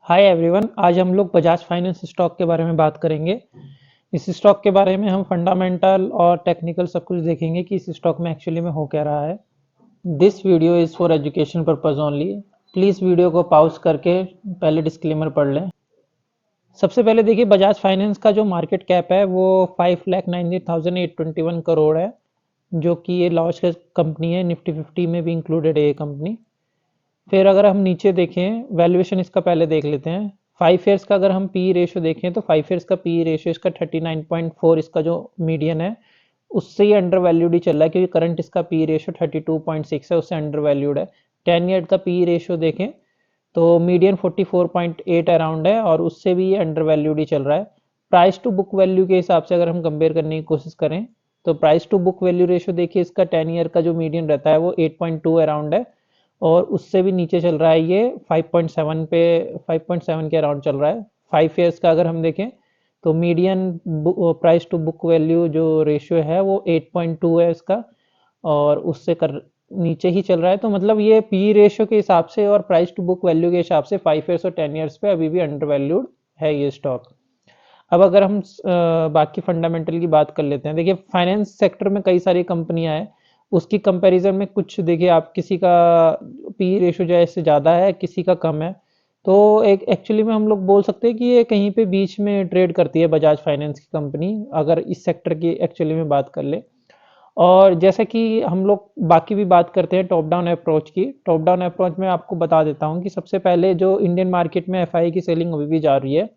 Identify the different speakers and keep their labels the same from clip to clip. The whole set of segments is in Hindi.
Speaker 1: हाय एवरीवन, आज हम लोग बजाज फाइनेंस स्टॉक के बारे में बात करेंगे। इस स्टॉक के बारे में हम फंडामेंटल और टेक्निकल सब कुछ देखेंगे कि इस स्टॉक में एक्चुअली में हो क्या रहा है। This video is for education purpose only. Please video को पॉज करके पहले डिस्क्लेमर पढ़ लें। सबसे पहले देखिए, बजाज फाइनेंस का जो मार्केट कैप है वो 5,90,821 करोड़ है, जो कि ये लार्ज कंपनी है। निफ्टी 50 में भी इंक्लूडेड है ये कंपनी। फिर अगर हम नीचे देखें, वैल्यूएशन इसका पहले देख लेते हैं। 5 ईयर्स का अगर हम पी रेशियो देखें तो 5 ईयर्स का पी रेशियो इसका 39.4, इसका जो मीडियन है उससे ही अंडर वैल्यूड ही चल रहा है, क्योंकि करंट इसका पी रेशियो 32.6 है, उससे अंडर वैल्यूड है। 10 ईयर का पी रेशियो देखें तो मीडियन 44.8 अराउंड है और उससे भी ये अंडर वैल्यूड ही चल रहा है। प्राइस टू बुक वैल्यू के हिसाब से अगर हम कंपेयर करने की कोशिश करें तो price to book value ratio देखिए, इसका 10 ईयर का जो मीडियन रहता है वो 8.2 अराउंड है और उससे भी नीचे चल रहा है ये 5.7 पे, 5.7 के अराउंड चल रहा है। 5 ईयर्स का अगर हम देखें तो median price to book value जो रेशियो है वो 8.2 है इसका, और उससे कर नीचे ही चल रहा है। तो मतलब ये पी रेशियो के हिसाब से और प्राइस टू बुक वैल्यू के हिसाब से 5 ईयर्स और 10 ईयर्स पे अभी भी अंडर वैल्यूड है ये स्टॉक। अब अगर हम बाकी फंडामेंटल की बात कर लेते हैं, देखिए फाइनेंस सेक्टर में कई सारी कंपनियां हैं, उसकी कंपैरिजन में कुछ देखिए, आप किसी का पी रेशियो जो है इससे ज़्यादा है, किसी का कम है। तो एक एक्चुअली में हम लोग बोल सकते हैं कि ये कहीं पे बीच में ट्रेड करती है बजाज फाइनेंस की कंपनी, अगर इस सेक्टर की एक्चुअली में बात कर ले। और जैसे कि हम लोग बाकी भी बात करते हैं टॉप डाउन अप्रोच की, टॉप डाउन अप्रोच में आपको बता देता हूँ कि सबसे पहले जो इंडियन मार्केट में एफआई की सेलिंग अभी भी जा रही है,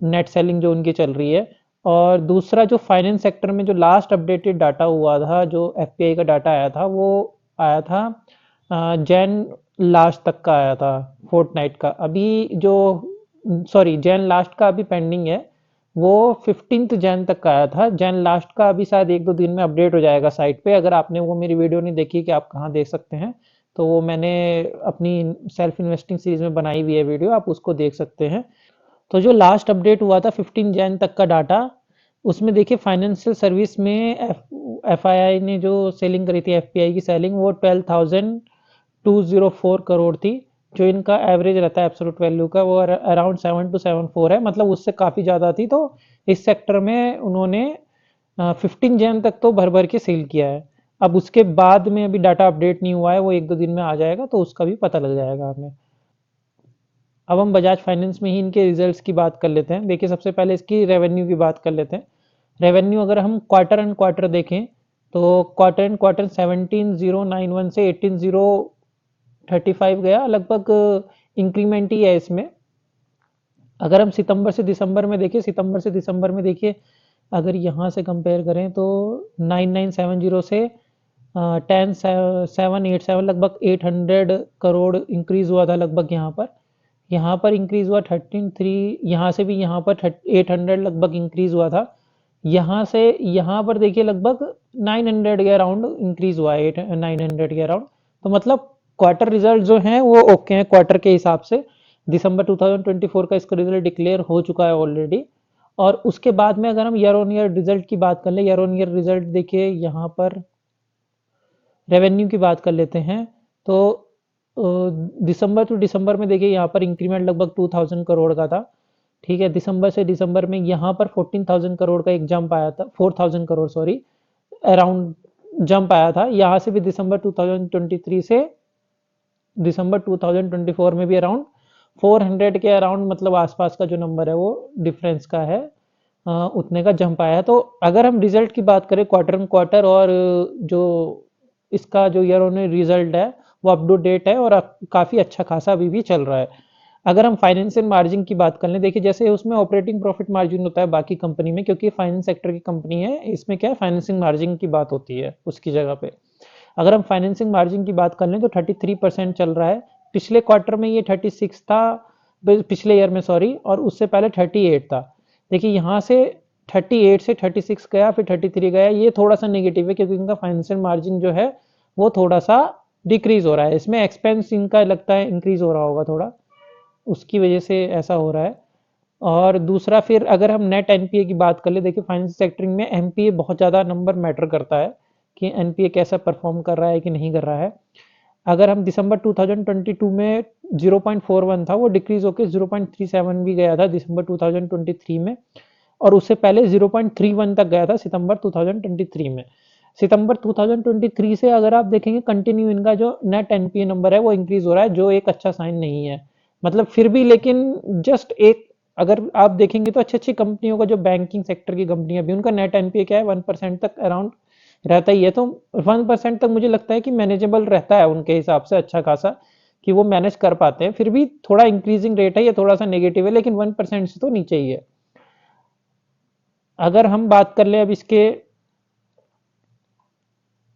Speaker 1: नेट सेलिंग जो उनकी चल रही है। और दूसरा, जो फाइनेंस सेक्टर में जो लास्ट अपडेटेड डाटा हुआ था, जो एफपीआई का डाटा आया था, वो आया था जैन लास्ट तक का आया था, फोर्टनाइट का। अभी जो सॉरी जैन लास्ट का अभी पेंडिंग है, वो 15 जैन तक का आया था। जैन लास्ट का अभी शायद 1-2 दिन में अपडेट हो जाएगा साइट पे। अगर आपने वो मेरी वीडियो नहीं देखी कि आप कहाँ देख सकते हैं, तो वो मैंने अपनी सेल्फ इन्वेस्टिंग सीरीज में बनाई हुई है वीडियो, आप उसको देख सकते हैं। तो जो लास्ट अपडेट हुआ था 15 जैन तक का डाटा, उसमें देखिए फाइनेंशियल सर्विस में एफआईआई ने जो सेलिंग करी थी, एफपीआई की सेलिंग, वो 12,204 करोड़ थी। जो इनका एवरेज रहता है एब्सोल्यूट वैल्यू का, वो अराउंड 7,274 है, मतलब उससे काफ़ी ज़्यादा थी। तो इस सेक्टर में उन्होंने 15 जैन तक तो भर भर के सेल किया है। अब उसके बाद में अभी डाटा अपडेट नहीं हुआ है, वो 1-2 दिन में आ जाएगा, तो उसका भी पता लग जाएगा हमें। अब हम बजाज फाइनेंस में ही इनके रिजल्ट्स की बात कर लेते हैं। देखिए सबसे पहले इसकी रेवेन्यू की बात कर लेते हैं। रेवेन्यू अगर हम क्वार्टर एंड क्वार्टर देखें तो क्वार्टर एंड क्वार्टर 17,091 से 18,035 गया, लगभग इंक्रीमेंट ही है इसमें। अगर हम सितंबर से दिसंबर में देखें, सितंबर से दिसंबर में देखिए, अगर यहाँ से कंपेयर करें तो 9970 से 10,787, लगभग 800 करोड़ इंक्रीज हुआ था लगभग। यहाँ पर इंक्रीज हुआ 13,3, यहाँ से भी यहाँ पर 800 लगभग इंक्रीज हुआ था। यहाँ से यहाँ पर देखिए लगभग 900 के अराउंड इंक्रीज हुआ है, 900 के अराउंड। तो मतलब क्वार्टर रिजल्ट जो हैं वो ओके हैं क्वार्टर के हिसाब से। दिसंबर 2024 का इसका रिजल्ट डिक्लेयर हो चुका है ऑलरेडी। और उसके बाद में अगर हम ईयर ऑन ईयर रिजल्ट की बात कर ले, ईयर ऑन ईयर रिजल्ट देखिए, यहाँ पर रेवेन्यू की बात कर लेते हैं तो दिसंबर टू दिसंबर में देखिए, यहाँ पर इंक्रीमेंट लगभग 2,000 करोड़ का था। ठीक है, दिसंबर से दिसंबर में यहाँ पर 14,000 करोड़ का एक जंप आया था, 4,000 करोड़ सॉरी, अराउंड जंप आया था। यहाँ से भी दिसंबर 2023 से दिसंबर 2024 में भी अराउंड 400 के अराउंड, मतलब आसपास का जो नंबर है वो डिफरेंस का है, उतने का जंप आया है। तो अगर हम रिजल्ट की बात करें क्वार्टर एंड क्वार्टर, और जो इसका जो ईयर ऑन रिजल्ट है वो अप टू डेट है और काफ़ी अच्छा खासा अभी भी चल रहा है। अगर हम फाइनेंशियल मार्जिन की बात कर लें, देखिए जैसे उसमें ऑपरेटिंग प्रॉफिट मार्जिन होता है बाकी कंपनी में, क्योंकि फाइनेंस सेक्टर की कंपनी है, इसमें क्या है, फाइनेंसिंग मार्जिन की बात होती है उसकी जगह पे। अगर हम फाइनेंसिंग मार्जिन की बात कर लें तो 33% चल रहा है। पिछले क्वार्टर में ये 36 था, पिछले ईयर में सॉरी, और उससे पहले 38 था। देखिए यहाँ से 38 से 36 गया, फिर 33 गया, ये थोड़ा सा नेगेटिव है, क्योंकि इनका फाइनेंशियल मार्जिन जो है वो थोड़ा सा डिक्रीज हो रहा है। इसमें एक्सपेंस इनका लगता है इंक्रीज हो रहा होगा थोड़ा, उसकी वजह से ऐसा हो रहा है। और दूसरा, फिर अगर हम नेट एनपीए की बात कर ले, देखिए फाइनेंस सेक्टरिंग में एनपीए बहुत ज़्यादा नंबर मैटर करता है कि एनपीए कैसा परफॉर्म कर रहा है कि नहीं कर रहा है। अगर हम दिसंबर 2022 में 0.41 था, वो डिक्रीज होकर 0.37 भी गया था दिसंबर 2023 में, और उससे पहले 0.31 तक गया था सितंबर 2023 में। सितंबर 2023 से अगर आप देखेंगे कंटिन्यू इनका जो नेट एनपीए नंबर है वो इंक्रीज हो रहा है, जो एक अच्छा साइन नहीं है। मतलब फिर भी, लेकिन जस्ट एक, अगर आप देखेंगे तो अच्छी अच्छी कंपनियों का, जो बैंकिंग सेक्टर की कंपनियां भी, उनका नेट एनपीए क्या है, 1% तक अराउंड रहता ही है। तो 1% तक मुझे लगता है कि मैनेजेबल रहता है उनके हिसाब से, अच्छा खासा कि वो मैनेज कर पाते हैं। फिर भी थोड़ा इंक्रीजिंग रेट है, ये थोड़ा सा नेगेटिव है, लेकिन 1% से तो नीचे ही है। अगर हम बात कर ले अब इसके,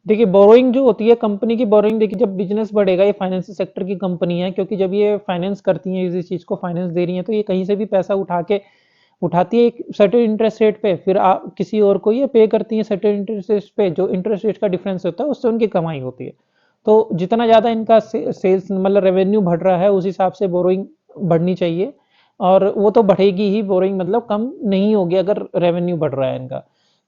Speaker 1: देखिए बोरोइंग जो होती है कंपनी की, बोरोइंग देखिए जब बिजनेस बढ़ेगा, ये फाइनेंशियल सेक्टर की कंपनी है, क्योंकि जब ये फाइनेंस करती हैं, इस चीज को फाइनेंस दे रही हैं, तो ये कहीं से भी पैसा उठाती है एक सर्टेन इंटरेस्ट रेट पे, फिर आप किसी और को ये पे करती है सर्टेन इंटरेस्ट रेट पे, जो इंटरेस्ट रेट का डिफरेंस होता है उससे उनकी कमाई होती है। तो जितना ज्यादा इनका सेल्स मतलब रेवेन्यू बढ़ रहा है, उस हिसाब से बोरोइंग बढ़नी चाहिए, और वो तो बढ़ेगी ही, बोरोइंग मतलब कम नहीं होगी अगर रेवेन्यू बढ़ रहा है इनका।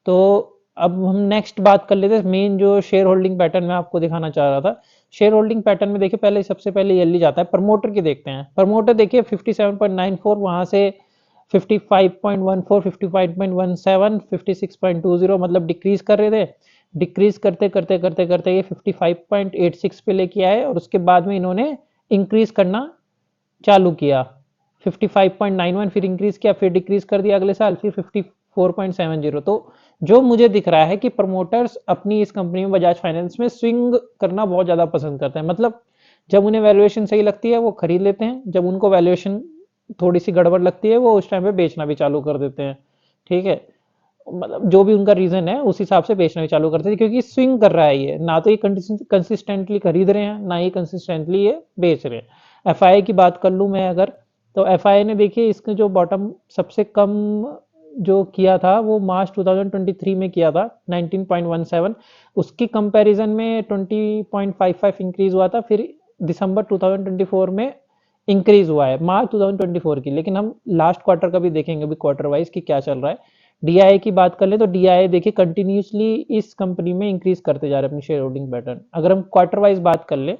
Speaker 1: तो अब हम नेक्स्ट बात कर लेते हैं, मेन जो शेयर होल्डिंग पैटर्न मैं आपको दिखाना चाह रहा था। शेयर होल्डिंग पैटर्न में देखिए, पहले सबसे पहले ईयरली जाता है, प्रमोटर की देखते हैं। प्रमोटर देखिए 57.94, वहां से 55.14, 55.17, 56.20, मतलब डिक्रीज कर रहे थे। डिक्रीज करते करते करते करते ये 55.86 पे लेके आए, और उसके बाद में इन्होंने इंक्रीज करना चालू किया। 55.91 फिर इंक्रीज किया, फिर डिक्रीज कर दिया अगले साल, फिर 54.70। तो जो मुझे दिख रहा है कि प्रमोटर्स अपनी इस कंपनी में, बजाज फाइनेंस में, स्विंग करना बहुत ज्यादा पसंद करते हैं। मतलब जब उन्हें वैल्यूएशन सही लगती है वो खरीद लेते हैं, जब उनको वैल्यूएशन थोड़ी सी गड़बड़ लगती है वो उस टाइम पे बेचना भी चालू कर देते हैं। ठीक है, मतलब जो भी उनका रीजन है उस हिसाब से बेचना भी चालू करते थे, क्योंकि स्विंग कर रहा है ये, ना तो ये कंसिस्टेंटली खरीद रहे हैं, ना ही कंसिस्टेंटली ये बेच रहे हैं। एफ की बात कर लूँ मैं अगर, तो एफ ने देखिए इसके जो बॉटम सबसे कम जो किया था वो मार्च 2023 में किया था 19.17, उसकी कंपैरिजन में 20.55 इंक्रीज हुआ था, फिर दिसंबर 2024 में इंक्रीज हुआ है मार्च 2024 की। लेकिन हम लास्ट क्वार्टर का भी देखेंगे अभी क्वार्टर वाइज कि क्या चल रहा है। डीआई की बात कर ले तो डीआई देखिए कंटिन्यूसली इस कंपनी में इंक्रीज करते जा रहे हैं अपनी शेयर होल्डिंग पैटर्न। अगर हम क्वार्टर वाइज बात कर ले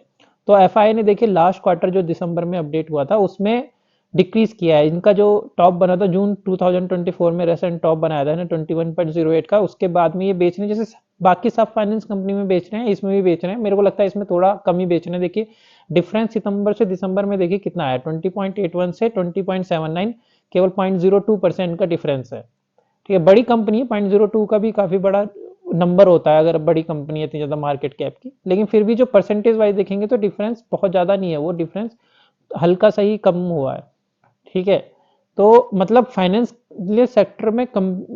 Speaker 1: तो एफआई ने देखिए लास्ट क्वार्टर जो दिसंबर में अपडेट हुआ था उसमें डिक्रीज किया है। इनका जो टॉप बना था जून 2024 में, रेसेंट टॉप बनाया था ना 21.08 का, उसके बाद में ये बेचने, जैसे बाकी सब फाइनेंस कंपनी में बेच रहे हैं इसमें भी बेच रहे हैं। मेरे को लगता है इसमें थोड़ा कम ही बेच रहे हैं। देखिए डिफरेंस सितंबर से दिसंबर में देखिए कितना है, 20.81 से 20.79, केवल 0.02% का डिफरेंस है। ठीक है, बड़ी कंपनी है, 0.02 का भी काफी बड़ा नंबर होता है अगर बड़ी कंपनी है इतनी ज्यादा मार्केट कैप की। लेकिन फिर भी जो परसेंटेज वाइज देखेंगे तो डिफरेंस बहुत ज्यादा नहीं है, वो डिफरेंस हल्का सा ही कम हुआ है। ठीक है, तो मतलब फाइनेंस सेक्टर में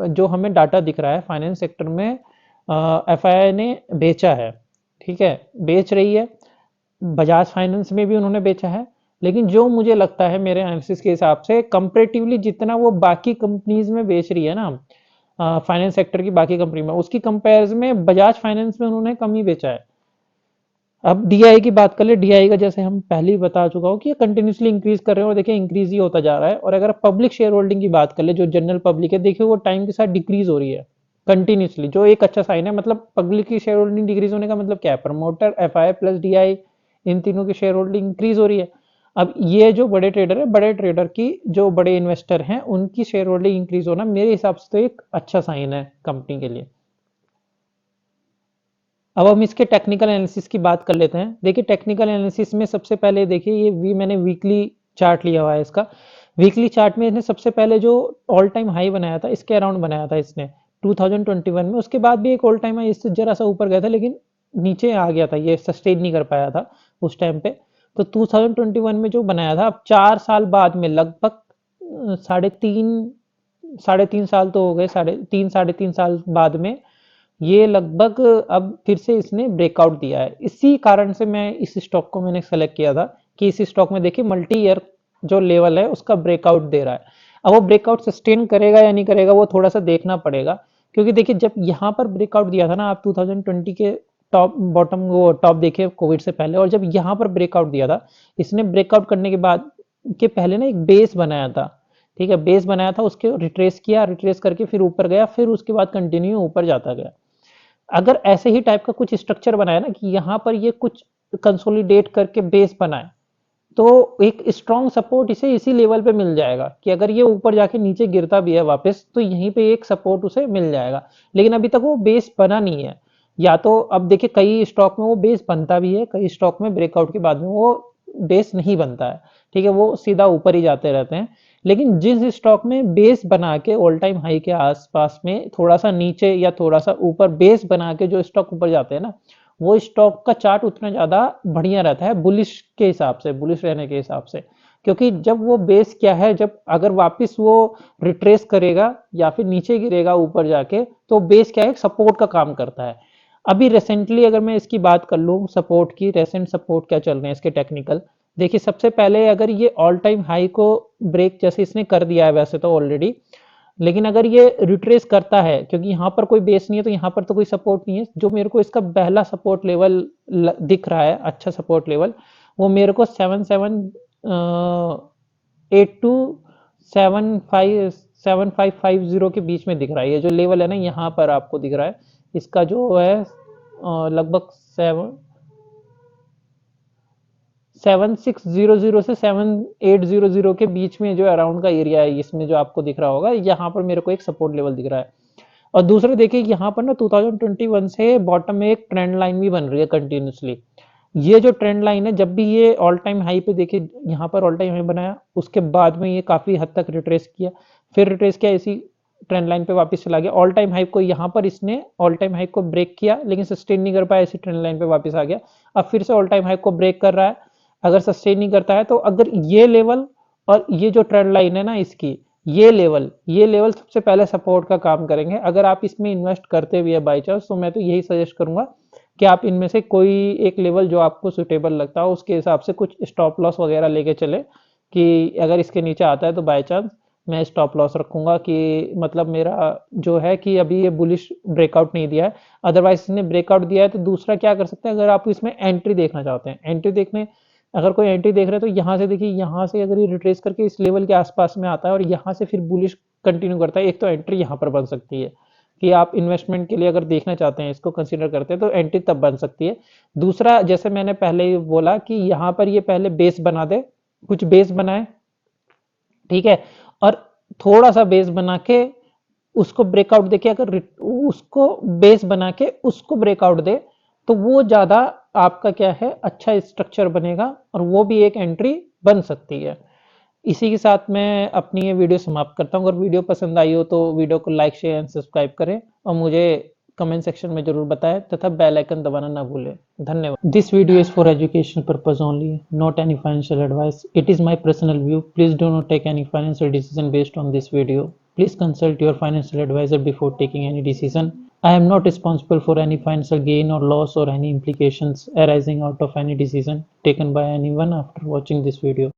Speaker 1: जो हमें डाटा दिख रहा है, फाइनेंस सेक्टर में एफआईआई ने बेचा है। ठीक है, बेच रही है, बजाज फाइनेंस में भी उन्होंने बेचा है। लेकिन जो मुझे लगता है मेरे एनालिसिस के हिसाब से, कंपेरेटिवली जितना वो बाकी कंपनीज में बेच रही है ना, फाइनेंस सेक्टर की बाकी कंपनी में, उसकी कंपेरिजन में बजाज फाइनेंस में उन्होंने कम ही बेचा है। अब डीआई की बात कर ले, डीआई का जैसे हम पहले ही बता चुका हूँ कि ये कंटिन्यूसली इंक्रीज कर रहे हैं, और देखिए इंक्रीज ही होता जा रहा है। और अगर पब्लिक शेयर होल्डिंग की बात कर ले, जो जनरल पब्लिक है, देखिए वो टाइम के साथ डिक्रीज हो रही है कंटिन्यूसली, जो एक अच्छा साइन है। मतलब पब्लिक की शेयर होल्डिंग डिक्रीज होने का मतलब क्या है, प्रमोटर, एफआई प्लस डीआई, इन तीनों की शेयर होल्डिंग इंक्रीज हो रही है। अब ये जो बड़े ट्रेडर है, बड़े ट्रेडर की जो बड़े इन्वेस्टर हैं, उनकी शेयर होल्डिंग इंक्रीज होना मेरे हिसाब से तो एक अच्छा साइन है कंपनी के लिए। अब हम इसके टेक्निकल एनालिसिस की बात कर लेते हैं। देखिए टेक्निकल एनालिसिस में सबसे पहले देखिए मैंने वीकली चार्ट लिया हुआ है इसका। वीकली चार्ट में इसने सबसे पहले जो ऑल टाइम हाई बनाया था, इसके अराउंड बनाया था इसने 2021 में। उसके बाद भी एक ऑल टाइम हाई इससे जरा सा ऊपर गया था, लेकिन नीचे आ गया था, ये सस्टेन नहीं कर पाया था उस टाइम पे। तो 2021 में जो बनाया था, अब 4 साल बाद में लगभग साढ़े तीन साल तो हो गए, साढ़े तीन साल बाद में ये लगभग अब फिर से इसने ब्रेकआउट दिया है। इसी कारण से मैं इस स्टॉक को मैंने सेलेक्ट किया था कि इस स्टॉक में देखिए मल्टी ईयर जो लेवल है उसका ब्रेकआउट दे रहा है। अब वो ब्रेकआउट सस्टेन करेगा या नहीं करेगा वो थोड़ा सा देखना पड़ेगा, क्योंकि देखिए जब यहाँ पर ब्रेकआउट दिया था ना, आप 2020 के टॉप बॉटम वो टॉप देखे कोविड से पहले, और जब यहाँ पर ब्रेकआउट दिया था, इसने ब्रेकआउट करने के बाद के पहले ना एक बेस बनाया था। ठीक है, बेस बनाया था, उसके रिट्रेस किया, रिट्रेस करके फिर ऊपर गया, फिर उसके बाद कंटिन्यू ऊपर जाता गया। अगर ऐसे ही टाइप का कुछ स्ट्रक्चर बनाया ना कि यहाँ पर ये कुछ कंसोलिडेट करके बेस बनाए तो एक स्ट्रॉन्ग सपोर्ट इसे इसी लेवल पे मिल जाएगा कि अगर ये ऊपर जाके नीचे गिरता भी है वापस तो यहीं पे एक सपोर्ट उसे मिल जाएगा। लेकिन अभी तक वो बेस बना नहीं है। या तो अब देखिए कई स्टॉक में वो बेस बनता भी है, कई स्टॉक में ब्रेकआउट के बाद में वो बेस नहीं बनता है, ठीक है, वो सीधा ऊपर ही जाते रहते हैं। लेकिन जिस स्टॉक में बेस बना के ऑल टाइम हाई के आसपास में थोड़ा सा नीचे या थोड़ा सा ऊपर बेस बना के जो स्टॉक ऊपर जाते हैं ना, वो स्टॉक का चार्ट उतना ज्यादा बढ़िया रहता है बुलिश के हिसाब से, बुलिश रहने के हिसाब से। क्योंकि जब वो बेस क्या है, जब अगर वापस वो रिट्रेस करेगा या फिर नीचे गिरेगा ऊपर जाके तो बेस क्या है, सपोर्ट का काम करता है। अभी रिसेंटली अगर मैं इसकी बात कर लूँ सपोर्ट की, रेसेंट सपोर्ट क्या चल रहे हैं इसके टेक्निकल, देखिए सबसे पहले अगर ये ऑल टाइम हाई को ब्रेक जैसे इसने कर दिया है वैसे तो ऑलरेडी, लेकिन अगर ये रिट्रेस करता है क्योंकि यहाँ पर कोई बेस नहीं है तो यहाँ पर तो कोई सपोर्ट नहीं है, जो मेरे को इसका पहला सपोर्ट लेवल दिख रहा है अच्छा सपोर्ट लेवल, वो मेरे को 7550 के बीच में दिख रहा है। ये जो लेवल है ना यहाँ पर आपको दिख रहा है, इसका जो है लगभग 7600 से 7800 के बीच में जो अराउंड का एरिया है, इसमें जो आपको दिख रहा होगा यहाँ पर मेरे को एक सपोर्ट लेवल दिख रहा है। और दूसरे देखिए यहाँ पर ना 2021 से बॉटम में एक ट्रेंड लाइन भी बन रही है कंटिन्यूसली। ये जो ट्रेंड लाइन है जब भी ये ऑल टाइम हाई पे देखिए यहाँ पर ऑल टाइम हाई बनाया, उसके बाद में ये काफी हद तक रिट्रेस किया, फिर रिट्रेस किया, इसी ट्रेंड लाइन पे वापस चला गया। ऑल टाइम हाई को यहाँ पर इसने ऑल टाइम हाई को ब्रेक किया लेकिन सस्टेन नहीं कर पाया, इसी ट्रेंड लाइन पे वापस आ गया। अब फिर से ऑल टाइम हाई को ब्रेक कर रहा है, अगर सस्टेन नहीं करता है तो अगर ये लेवल और ये जो ट्रेंड लाइन है ना इसकी, ये लेवल सबसे पहले सपोर्ट का काम करेंगे। अगर आप इसमें इन्वेस्ट करते भी है बाई चांस तो मैं तो यही सजेस्ट करूंगा कि आप इनमें से कोई एक लेवल जो आपको सुटेबल लगता हो उसके हिसाब से कुछ स्टॉप लॉस वगैरह लेके चले कि अगर इसके नीचे आता है तो बाय चांस मैं स्टॉप लॉस रखूंगा कि मतलब मेरा जो है कि अभी ये बुलिश ब्रेकआउट नहीं दिया है, अदरवाइज इसने ब्रेकआउट दिया है तो दूसरा क्या कर सकते हैं, अगर आप इसमें एंट्री देखना चाहते हैं, एंट्री देखने अगर कोई एंट्री देख रहे हैं तो यहाँ से देखिए, यहाँ से अगर ये रिट्रेस करके इस लेवल के आसपास में आता है और यहाँ से फिर बुलिश कंटिन्यू करता है, एक तो एंट्री यहाँ पर बन सकती है कि आप इन्वेस्टमेंट के लिए अगर देखना चाहते हैं इसको कंसीडर करते हैं तो एंट्री तब बन सकती है। दूसरा जैसे मैंने पहले ही बोला कि यहाँ पर ये पहले बेस बना दे, कुछ बेस बनाए, ठीक है, और थोड़ा सा बेस बना के उसको ब्रेकआउट देके अगर उसको बेस बना के उसको ब्रेकआउट दे तो वो ज्यादा आपका क्या है अच्छा स्ट्रक्चर बनेगा और वो भी एक एंट्री बन सकती है। इसी के साथ मैं अपनी ये वीडियो समाप्त करता हूँ। अगर वीडियो पसंद आई हो तो वीडियो को लाइक शेयर एंड सब्सक्राइब करें और मुझे कमेंट सेक्शन में जरूर बताएं तथा बेल आइकन दबाना ना भूलें। धन्यवाद। This video is for education purpose only, not any financial advice. It is my personal view. Please do not take any financial decision based on this video. Please consult your financial advisor before taking any decision. I am not responsible for any financial gain or loss or any implications arising out of any decision taken by anyone after watching this video.